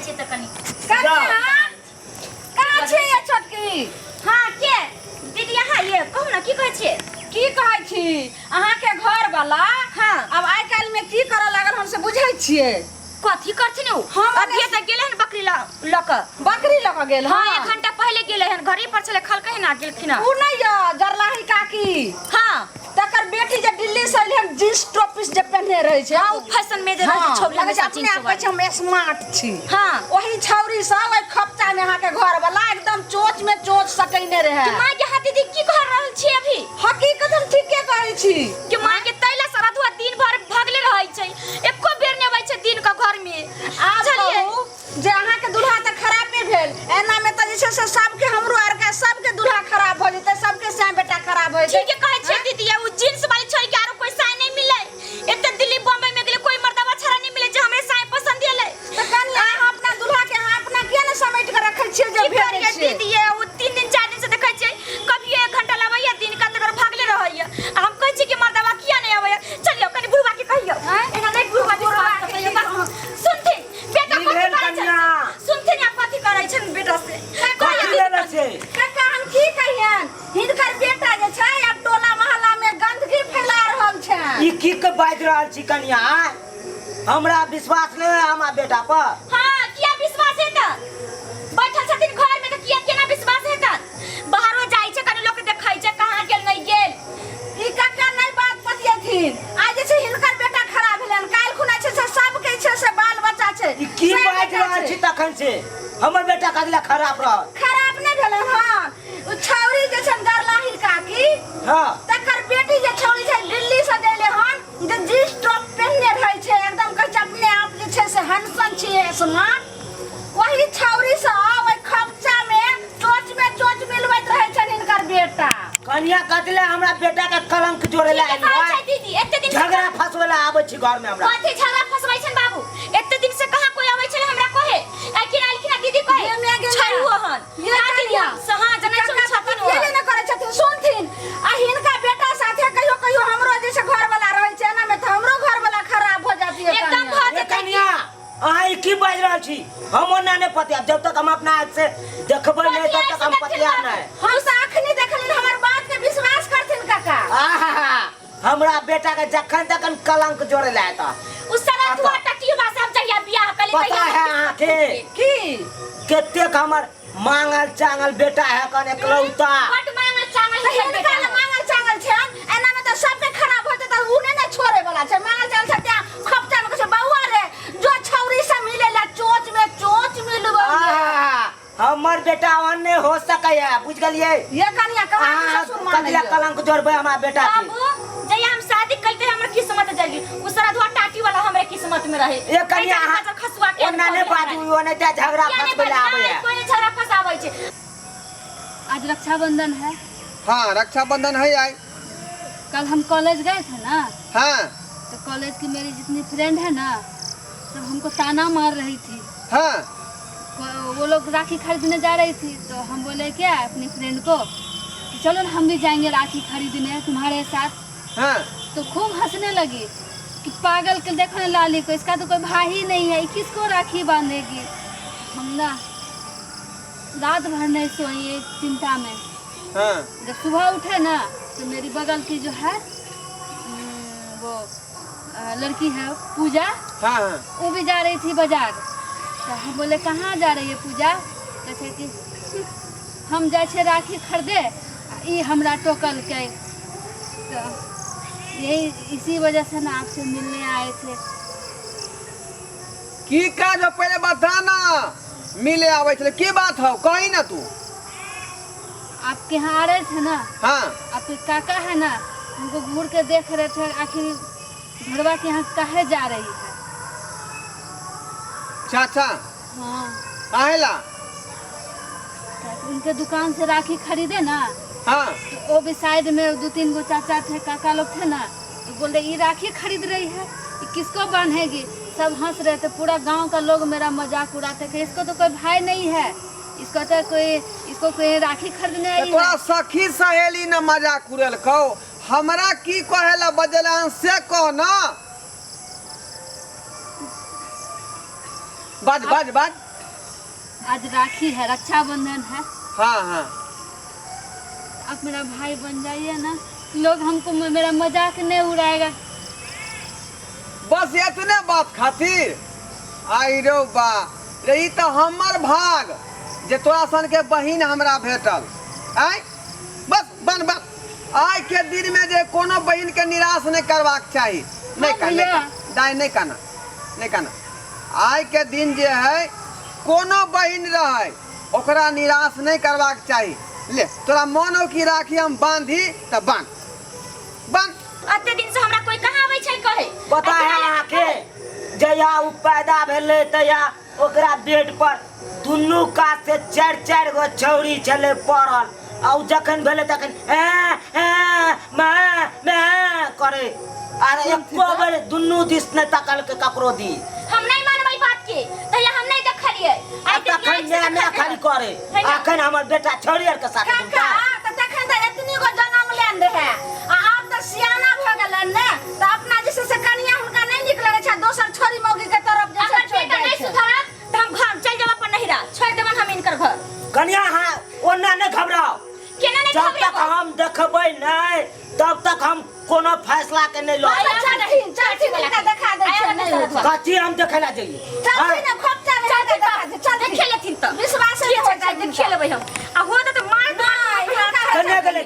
छे त कनी कहाँ छे ये छोटकी? हां के दीदी यहाँ ये कहू ना की कहै छे? की कहै छी अहाँ के घर वाला? हां अब आइ काल में की करे लागल हम से बुझै छियै। कथी करथिन उ? अभी त गेले हन बकरी लक बकरी लक गेल। हां 1 घंटा पहले गेले हन घरी पर चले खलकै ना गेलखिन। उ नहीं य जरलाही काकी। हां तकर बेटी जे दिल्ली से अइले हम जींस टॉपिस जे पहने रहे छै। हां उ फैशन में जे रहे छौरी लगे छै अपने आप कहै छै हम स्मार्ट छी। हां वही छौरी सब ओइ खपचा में अहाँ के घर वाला एकदम चोच में चोच सटैने रहे। कि मां के हाथ दीदी की कह रहल छी अभी? हकीकत हम ठीके कहै छी कि मां के तैला सरधुआ दिन भर भागले रहै छै एको बेर ने आबै छै दिन का घर में। आज कहू जे अहाँ के दुल्हा त खराबे भेल एना में त जे छै से सबके हमरो आर के सबके दुल्हा खराब भ जेतै सबके साय बेटा खराब होय छै। ठीक कहै छै दीदी उ जींस वाली छोरी के आरो कोई साय नहीं मिले एते दिल्ली बॉम्बे में गेले कोई मर्दवा छरा नहीं मिले जे हमरे साय पसंद एले। त कनी अहाँ अपना दुल्हा के अहाँ अपना किया ने समेट के रखै छियै जे भेल छै? दीदी ये उ 3 दिन 4 दिन से देखै छै कभी 1 घंटा लाबैया दिन का तकर भागले रहैया। हम कहै छी कि मर्दवा किया नहीं आबैया चलियो कनी बुढ़वा के कहियो एना नहीं बुढ़वा के बात कहियो सुनथिन बेटा सुनथिन या कथी करै छन बेटा से कहिया से काका हम की कहियन हिनकर बेटा जे छै अब टोला मोहल्ला में गंदगी फैला रहल छै। ई की के बाज रहल छी कन्या? हमरा विश्वास नहीं है हमरा बेटा पर। हां किया विश्वास है त बैठल छथिन घर में त किया केना विश्वास है त? बाहरो जाई छै कनी लोग देखै छै कहां गेल नहीं गेल। ई काका नहीं बात पतियथिन आज जे छै हिनकर बेटा खराब भेलन काल खुना छै से सब के छै से बाल बच्चा छै। ई की बाज रहल छी तखन से? हमर बेटा कदिला खराब रहल? खराब नहीं भेलन। हां उ छौरी जे छै गरलाही काकी हां तकर बेटी जे छौरी छै दिल्ली से देले हन जे जींस टॉप पहनने रहै छै एकदम कहै छै अपने आप जे छै से हंसन छिए स्मार्ट वही छौरी से ओइ खपचा में चोच मिलबैत रहै छै हिनकर बेटा। कन्या कदिला हमरा बेटा के कलंक जोड़े ला आइल छै दीदी एते दिन झगड़ा फसवेला आबै छी घर में हमरा। कथी झगड़ा फसबै छन बाबू? एते दिन से कहां कोई आबै छै हमरा कहे आइखिन दीदी कहे छरुआ हन ये दीदी सहा जने सुन छथिन ये न करै छथिन सुनथिन आ हिनका बेटा साथे कहियो कहियो हमरो जे छै घर वाला रहै छै ना में त हमरो घर वाला खराब हो जाती है। एकदम भ ए कन्या अहाँ ई की बाज रहल छी? हम ओना नहीं पतिया जब तक हम अपना आँख से देखबै नहीं तब तक हम पतिया नहीं। हम से अखनी देखलिन हमर बात के विश्वास करथिन काका। आहा हमरा बेटा के जखन तखन कलंक जोड़े ला त उस सारा दुआ टटियो बा सब जहिया बियाह कले पता है अहाँ के की केतेक हमर मांगल चांगल बेटा है कन एकलौता। बट मांगल चांगल है हिनका बेटा ले मांगल चांगल छै एना में त सबके खराब होते त उ ने छोड़े वाला छै। मांगल चांगल छै त्या खपचा में कहै बउआ रे जो छौरी से मिले ला चोच में चोच मिलबो। हमर बेटा अन्य हो सकै है बुझ गेलिए? ये कनिया कहा ससुर मान कदिला कलंक जोड़बे हमरा बेटा के। बाबू जहिया हम शादी कइते हमर किस्मत जगी उ सारा दुआ टाटी वाला हमरे किस्मत में रहे। ए कनिया खसुआ के ओना ने बाजू ओने त झगड़ा फसबेला आबै है। कोई ने झगड़ा फसाबै छै। आज रक्षाबंधन है। हाँ रक्षाबंधन है आई। कल हम कॉलेज गए थे ना हाँ तो कॉलेज की मेरी जितनी फ्रेंड है ना सब हमको ताना मार रही थी। हाँ वो लोग राखी खरीदने जा रही थी तो हम बोले क्या अपनी फ्रेंड को कि चलो ना हम भी जाएंगे राखी खरीदने तुम्हारे साथ। हाँ तो खूब हंसने लगी कि पागल के देखो ना लाली को इसका तो कोई भाई ही नहीं है किसको राखी बांधेगी। हम ना रात भर नहीं सोई एक चिंता में। हाँ जब सुबह उठे ना तो मेरी बगल की जो है वो लड़की है पूजा हाँ हाँ वो भी जा रही थी बाजार। तो हम बोले कहाँ जा रही है पूजा? कहते कि हम जाए छे राखी खरीदे ये हमरा टोकल के। तो यही इसी वजह से ना आपसे मिलने आए थे। की काज हो पहले बता ना मिले आवे छले की बात हो कहीं ना तू? आपके यहाँ आ रहे थे ना हाँ आपके काका है ना हमको घूर के देख रहे थे आखिर घरवा के यहाँ काहे जा रही है। चाचा हाँ काहेला? तो उनके दुकान से राखी खरीदे ना हाँ तो वो भी साइड में 2-3 गो चाचा थे काका लोग थे ना तो बोले ये राखी खरीद रही है ये किसको बांधेगी। सब हंस रहे थे पूरा गांव का लोग मेरा मजाक उड़ाते थे इसको तो कोई भाई नहीं है इसको तो कोई राखी खरीदने आई तोरा है। सखी सहेली न मजाक उड़ेल कहो हमरा की कहेला बजलान से कह ना। बाज बाज बाज आज राखी है, रक्षाबंधन है। हाँ हाँ आप मेरा भाई बन जाइए ना, लोग हमको मेरा मजाक नहीं उड़ाएगा। बस इतने बात खातिर आई रो बा रही तो हमर भाग जे तोरा सन के बहिन हमरा भेटल। आय बस बन बन आय के दिन में जे कोनो बहिन के निराश नहीं करबाक चाही। नहीं कहना नहीं कहना आय के दिन जे है कोनो बहिन रहे ओकरा निराश नहीं करबाक चाही। ले तोरा मन हो कि राखी हम बांधी त बांध बांध। अते दिन से हमरा कोई कहाँ आवे छै कहे पता है आके जया उ पैदा भेले तया ओकरा बेड पर दुनू कात से 4-4 गो छौरी चले पड़ल आ जखन भेले तखन मैं करे अरे एको बेर दुनू दिस ने तकल के ककरो दी। हम नहीं मानबै बात के तया हम नहीं देखलिए। आ तखन मैं खाली करे अखन हमर बेटा छौरी आर के साथ काका त तखन त एतनी गो जन्म लेन रहे आ आप त सियाना भ गेलन ने त अपना जैसे से कनिया हुनका नहीं निक लगे छै दोसर छोरी मौगी के तरफ जे अगर छोड़ बेटा नहीं सुधरत त हम घर चल जाब अपन नहिरा छोड़ देबन हम इनकर घर। कन्या हां ओना ने घबराओ केना नहीं जब तक हम देखबै नहीं तब तक हम कोनो फैसला के नहीं लो। चाची का देखा दे छै नहीं होत कथी हम देखला जाइए चाची ने खोपचा में हाथ देखा दे चल देखे लेथिन त विश्वास नहीं होता देखे लेबै हम आ हो त मार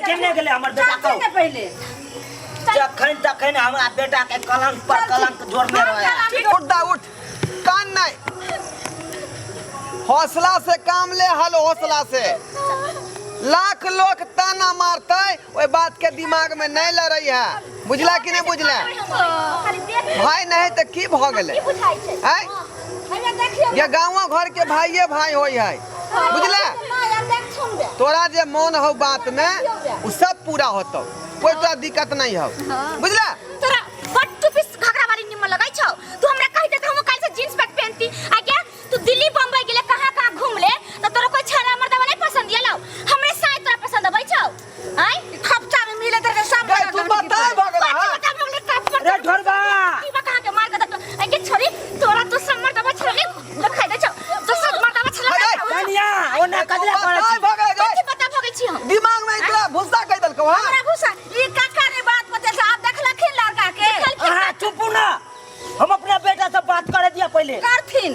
केने गेले हमर बेटा को पहले जखन तखन हमरा बेटा के कलंक पर कलंक जोड़ने रहे। उठ दा उठ कान नहीं हौसला से काम ले हल हौसला से। लाख लोग ताना मारते ओए बात के दिमाग में नहीं ल रही है बुझला कि नहीं बुझला। भाई नहीं तो की भ गेले हैं ये गाँव घर के भाइये भाई होई है बुझला। तोरा जे मन हो बात में उ सब पूरा होतो कोई तोरा दिक्कत नहीं हो बुझला। तोरा बट तू पिस घाघरा वाली निमन लगाई छौ तू हमरा कहि दे त हम काल से जींस पैंट पहनती आ क्या तू दिल्ली बम्बई गेले कहां घूम ले त तोरा कोई छाना मर्दवा नहीं पसंद येलो हमरे साथ तोरा पसंद आबै छौ। आय खपचा में मिले तेरे सब तू बता भगला रे ढोरबा की बा कहां के मार के त ए के छोरी तोरा तो समर दबा छले दिखाई दे छौ तो सब मर्दवा छले कन्या ओना कदला करे छी पता भगै छी हम दिमाग में इतना भूसा कह दल को हमरा भूसा ई काका ने बात बते से आप देखलखिन लड़का के हां चुप ना हम अपना बेटा से बात करे दिया पहले करथिन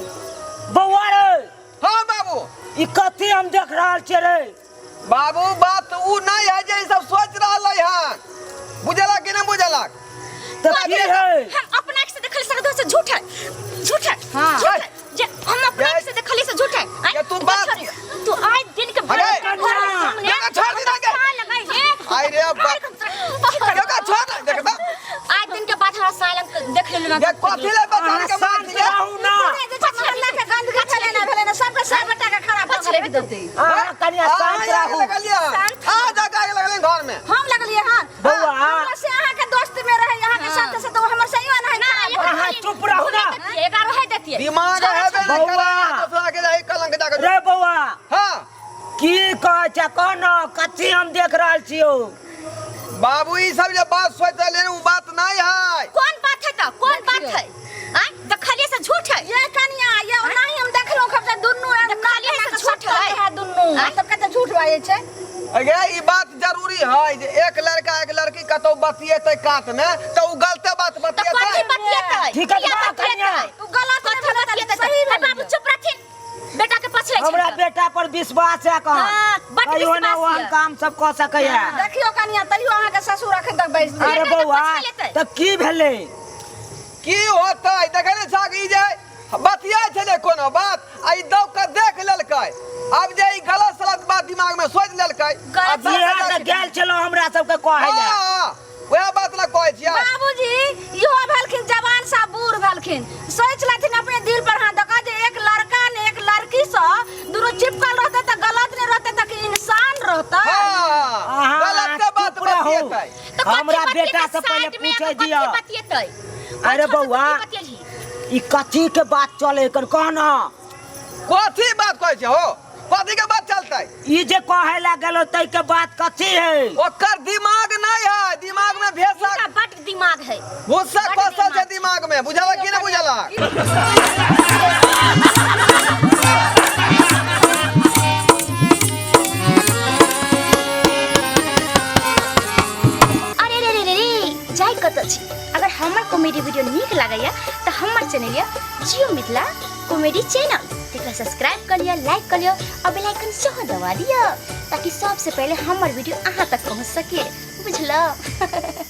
बौआ रे। हां बाबू ई कथी हम देख रहल छी रे बाबू बात उ नहीं है जे सब सोच रहल है बुझला कि नहीं बुझला। तो की है हम अपना से देखल से से झूठ है हां झूठ है जे हम अपना से देखल से झूठ है। ये तू बात तू आज दिन के अरे जगह छोड़ दी ना के लगाई ले आई रे जगह छोड़ देखता आज दिन के बाद हमरा सालन देख ले ना ये कथी ले बचाने के मार दिया ना पछला के गंदगी चले ना भेले ना सबके सब बेटा के खराब कर ले देते हां कन्या शांत रहू आ जगह के लगले घर में हम लगलिए हां बौआ हमरा से अहाँ के दोस्त में रहे यहाँ के साथ से तो हमर सही नहीं हां चुप रहू ना 11 है देती दिमाग है बे ना बौआ। करा दूसरा के जाई कलंक जाकर रे बौआ हां की कह छ कोन कथी हम देख रहल छियो बाबू ई सब जे बात सोच ले उ बात नहीं है। कौन बात है तो कौन बात है आ देखलिए से झूठ है ये कनिया ये नहीं हम देखलो खबजा दुन्नु देखलिए से झूठ है दुन्नु तब कहते झूठ बाजे छै। अगे ई बात जरूरी है जे एक लड़का एक लड़की कतो बतिएते कात में तो उ गलते बात तो कथी बतिएते बतिएते ठीक है बा कन्या तू गलत कथी बतिएते सही बाबू चुप रखिन बेटा के पछले हमरा बेटा पर विश्वास है कहां हां बट कहियो ना वो विश्वास काम सब कह सकै है। देखियो कनिया तइयो अहाँ के ससुर रख तक बैस दे अरे बौआ त की भेले की होता है देखे ने छागी जे बतिया छले कोनो बात आई दौ के देख लेलकै अब जे ई गलत सलत बात दिमाग में सोच लेलकै गलत बिहार त गेल चलो हमरा सब के कहै ले वह बात ला कहै छियै बाबूजी इहो भेलखिन जवान सा बूढ़ भेलखिन सोच लथिन अपने दिल पर हाथ दका जे एक लड़का ने एक लड़की से दुनो चिपकल रहते त गलत ने रहते त इंसान रहते हां गलत बात बतिएते हमरा बेटा से पहले पूछे दियो अरे बौआ ई कथी के बात चले कर कहना कथी बात कहै छै हो कथी के बात चलतै ई जे कहे ला गेलो तै के बात कथी है ओकर दिमाग नहीं है दिमाग में भेसा इसका बट दिमाग है भूसा कौशल छै दिमाग में बुझला कि नहीं बुझला नीक लागैया तो हमर चैनल या जियो मिथिला कॉमेडी चैनल तेकरा सब्सक्राइब कर लिया, लाइक कर लिया और बेल आइकन सेहो दबा दिया ताकि सबसे पहले हमर वीडियो अहाँ तक पहुँच सके, बुझलो।